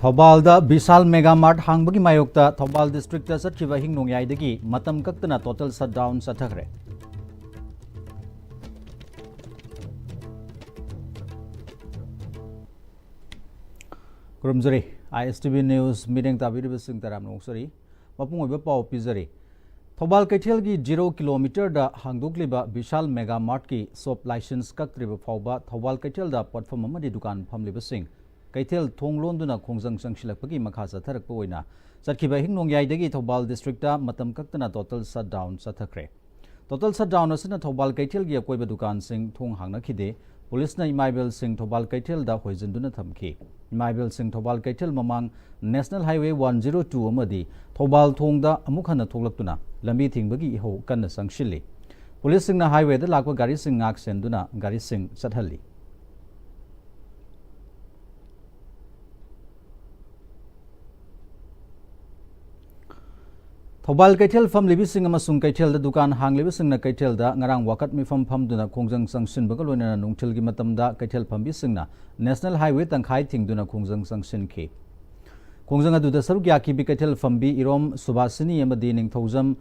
Thobalda Bisal Mega Mart Hangbagi Mayokta Thobal District Satchiva Hingnong Yaidagi Matam Kaktana total shutdown Sathakre. Kurumzari Am-Istv News meeting Tabiri Sing Taram Noksari Mapung Pau Pizari Thobal Kaitelgi 0 kilometer da Hangdukliba Bisal Mega Mart ki Sop license Kaktriba Fauba Thobal Kaitel platform Amadi Dukan Pamliba Sing Kaitel Thonglonduna Khongjang Sangshilakpagi Makha Satharakpa oina Satkiba Hingnong Yaidagi Thobal District Matam Kaktana total shutdown Sathakre. Total shutdown asina Thobal Kaitelgi Akoiba Dukan Sing Thong Hangnakide Police na Imaibel Sing Thobal Kaitel da Hoizinduna Thamki. Imaibel Sing Thobal Kaitel Mamang National Highway 102 amadi Thobal Thongda Amukhana Thoglakuna Lambi Thingbagi Iho Kanna Sangshili. Police Sing na highway da lakwa gari sing ngak senduna gari sing sathalli. Thobal Kaitel Fam Libi Sing amasung Kaitel da dukan hang libi sing na Kaitel da ngarang wakat mi fam duna khongjang sangsin baga loina nungthil gi matam da Kaitel Fam bi sing na National Highway tangkhai thing duna khongjang sangsin ki khongjang adu da saruk ya ki bi Kaitel Fam bi irom subasini amadi ning thojam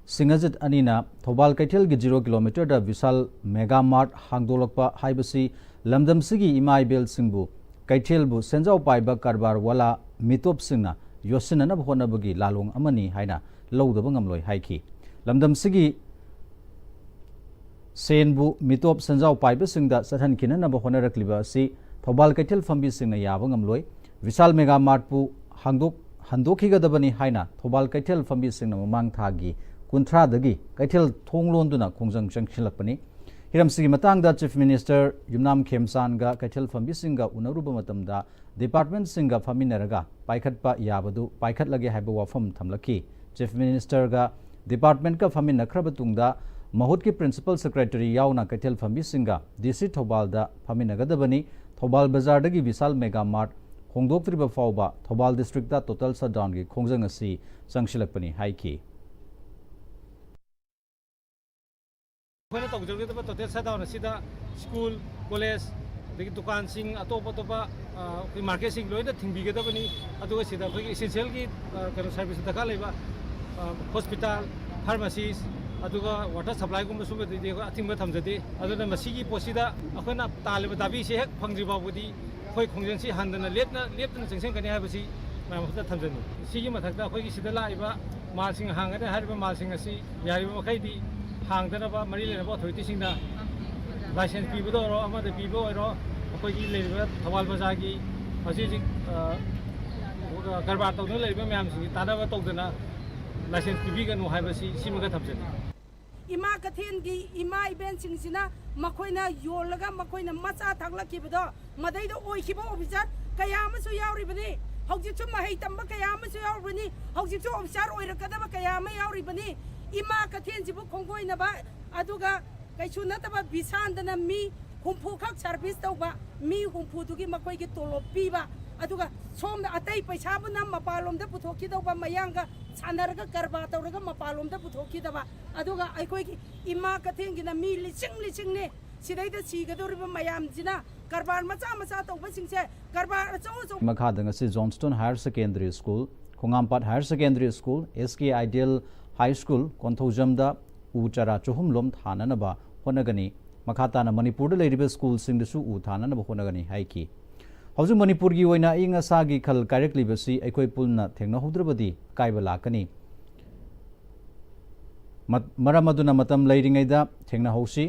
singajat anina Thobal Kaitel gi 0 kilometer da Visal Mega Mart hangdolakpa haibasi lamdam sigi imai bel singbu Kaitel bu senjau paiba karbar wala mitop singna yosinana bhona bagi lalong amani haina Lodaba ngamloi haiki lamdam sigi senbu mitop sanjau paiba singda sathan kinana ba honarakliba si Thobal Kaitel Fambi singna yaba ngamloi Visal Mega Mart pu handokhiga dabani haina Thobal Kaitel Fambi singna mamang thagi kunthra dagi Kaitel thonglonduna khongjang changchilakpani hiram sigi matangda Chief Minister Yumnam Khemsan ga Kaitel Fambi singa unaruba matamda department singa faminaraga paikhatpa yabadu paikhatlage haiba wafam thamlaki Chief Minister ga Department ka Famin Nakrabatungda Mahut ki Principal Secretary Yauna Kaitel Fambi Singa DC Thobal da Famin Nagadabani Thobal Bazar dagi Visal Mega Mart Hongdoktriba Fauba Thobal District da total shutdown gi khongjang asi sangshilakpani haiki. Khona tawjagdaba total shutdown asida school college dagi dukan sing atopa market sing loina thingbigadabani aduga sida khoi essential gi service da khalaiba hospital, pharmacies, aduga water supply gumba suba de athingba thamjadi aduna masigi posida akhona taleba dabi se hek phangjiba budi khoi khongjang si handana lepna chengsen kani habasi mamda thamjani sigi mathakta khoi sida laiba malsing hangade hariba malsing asi yariba makhaidi hangdana ba mari lena ba authority singna license pibodo ro amade pibo ro khoi gi leba Thobal Bazar gi hasi garbar tawna leba myam sing tadaba tawdana license pibiga no haibasi simaga thamjani ima kathen gi ima event singsina makoina yolaga makoina macha thakla kibodo madai do oi khibo officer kaya amasu yauri bani hauji chu mahai tamba kaya amasu yauri bani hauji chu officer oirakadaba kaya ama yauri bani ima kathen jibu khongoi na ba aduga kaichu nataba bisandana mi humpu khak service tawba mi humpu dugi makoi gi tolo piba aduga somda atai paisa buna mapalom da puthoki dawba mayanga sanaraga karba tawraga mapalom da puthoki daba aduga aikoi gi ima kathengi na mi liching ne sidaida sigadoriba mayam jina karbar macha tawba singse karbar acho Makhadang asi Johnston Higher Secondary School Khongampat Higher Secondary School SK Ideal High School Konthojamda Uchara Chuhum lom thananaba honagani Makhatana Manipur leiriba school singdasu u thananaba honagani haiki Hauju Manipur gi oina inga sagi khal directly basi aikoi pulna thengna hodrabadi kaiba lakani maramaduna matam leiringai da thengna hosi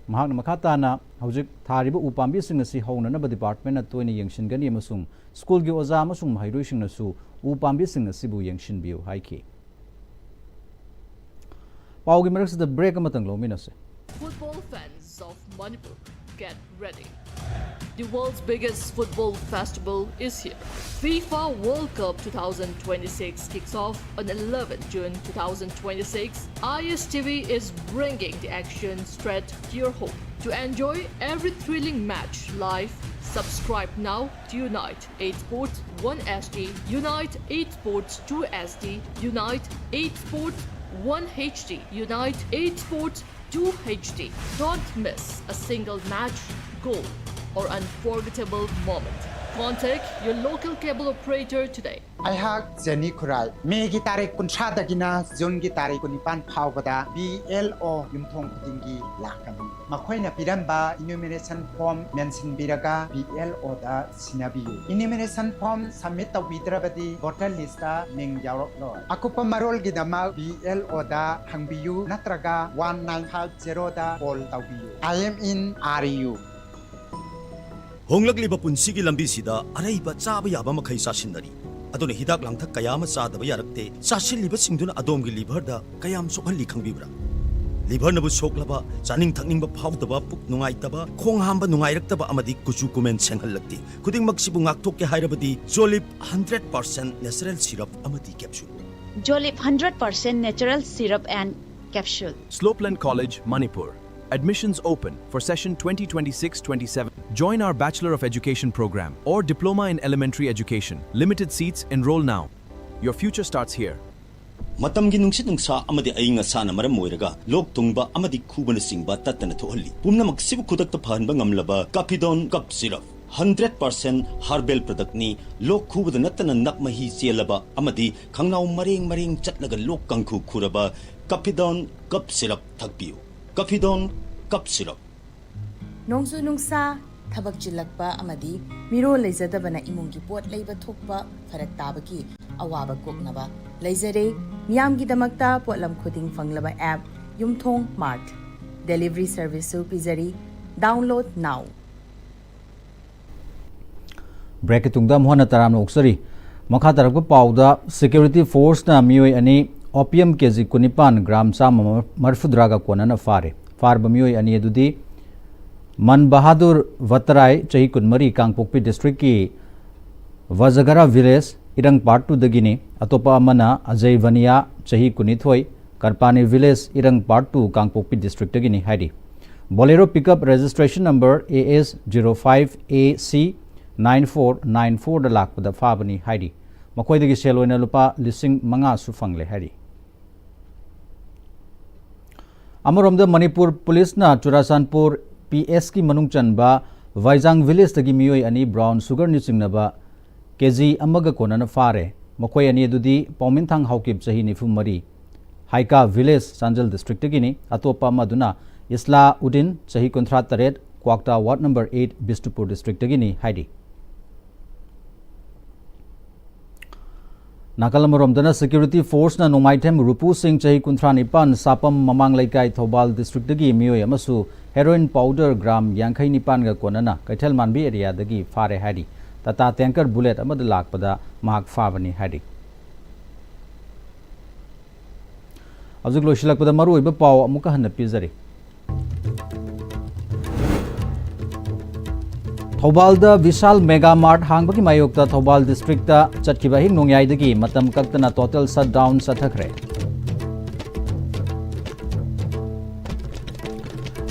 mahak makhata na haujik thariba upambi singasi houna ba department na toina yengsingani amasung school gi oza amasung mahairoi singnasu upambi singasi bu yengshin biu haiki paugi marak the break amatang lominase Football fans of Manipur, get ready. The world's biggest football festival is here. FIFA World Cup 2026 kicks off on 11 June 2026. Am-Istv is bringing the action straight to your home. To enjoy every thrilling match live, subscribe now to Unite 8 Sports 1 SD, Unite 8 Sports 2 SD, Unite 8 Sports 1 HD, Unite 8 Sports 2 HD. Don't miss a single match, goal, or unforgettable moment. Contact your local cable operator today. Ayhak Jenny Kurai. Megi tarik kunsha dagina Jungi tarik kunipan pawbada BLO yumthong putingi lakami. Makoy na piramba enumeration form mention biraga BLO da sinabiyu. Enumeration form submit ta widrabadi voter list da ming yawrok lo. Aku pemarol gidama BLO da hangbiyu natraga 1950 da call tawbiyu. I am in RU. Honglakliba punsigi lambi sida araiba chaba yaba makhai sasinari aduna hidak langthak kayama chadaba yarakte sasilliba singduna adomgi liver da kayam sokhalli khangbibra liver nabu soklaba chaning thakningba phawdaba puk nungaitaba khong hamba nungairaktaba amadi kuchu kumen senghallakti kuding maksibu ngaktokke hairabadi Jolip 100% natural syrup amadi capsule. Jolip 100% natural syrup and capsule. Slopeland College, Manipur. Admissions open for session 2026-27. Join our Bachelor of Education program or Diploma in Elementary Education. Limited seats. Enroll now. Your future starts here. Matamgi nungsit nungsa amadi ainga sana maram moiraga lok tungba amadi khubana singba tatana thohalli pumna maksibu khudakta phanba ngamlaba Capidon cup syrup 100% herbal product ni lok khubada natana nakmahi chelaba amadi khangnau mareng chatlaga lok kangkhu khuraba Capidon cup syrup thakpiu. Capidon cup syrup. Nongsu nungsa tabak chilakpa amadi miro leizadabana imungi pot leiba thokpa farak tabaki awaba koknaba leizare miyamgi damakta potlam khuding fanglaba app Yumthong Mart delivery service su pizari download now. Break tungda mohana taram oksari makha tarak pauda security force na mioi ani opium kg kunipan gram sam marfudraga konana fare farba mioi ani adudi Man Bahadur Vatrai chahi kunmari Kangpokpi district ki Vazagara village irang part 2 dagini atopa amana Ajay Vania chahi kunithoi Karpani village irang part 2 Kangpokpi district dagini haidi Bolero pickup registration number AS05AC 9494 da lakpada fabani haidi makhoi dagi seloina lupa lising manga su fangle haidi Amoromda Manipur police na Churasanpur PS की मनुंग चनबा वाइजांग village तगी मियोय अनि brown sugar नि चिंगनबा KG अमग Conan फारे मखोय अनि दुदी पौमिनथांग हाउकिब चही निफु मरी हाइका village सांजल district तगिनी अतोपा मदुना इस्ला उदिन चही कुंथ्रा तरेट क्वाक्टा वार्ड नंबर 8 बिष्टुपुर डिस्ट्रिक्ट तगिनी हाइडी Nakalamoromdana security force na Nongmaitem Rupu Singh chahi kunthra nipan sapam mamang laikai Thobal district dagi miyoy amasu heroin powder gram yankhai nipan ga konana Kaithal Manbi area dagi fare hadi tata tanker bullet amad lakpada mahak fabani hadi Azuk loshilakpada maru iba paw amuka hanna pizari Thobal da Vishal Mega Mart hangbaki mayokta Thobal district da chatkiba hing nongyai dagi matam kaktana total shutdown sathakre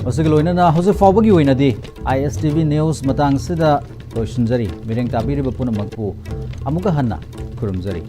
Osigloina na hoje fawbagi oina di Am-Istv news matang sida loishinjari mireng tabiri bapuna magpu amuka hanna kurumjari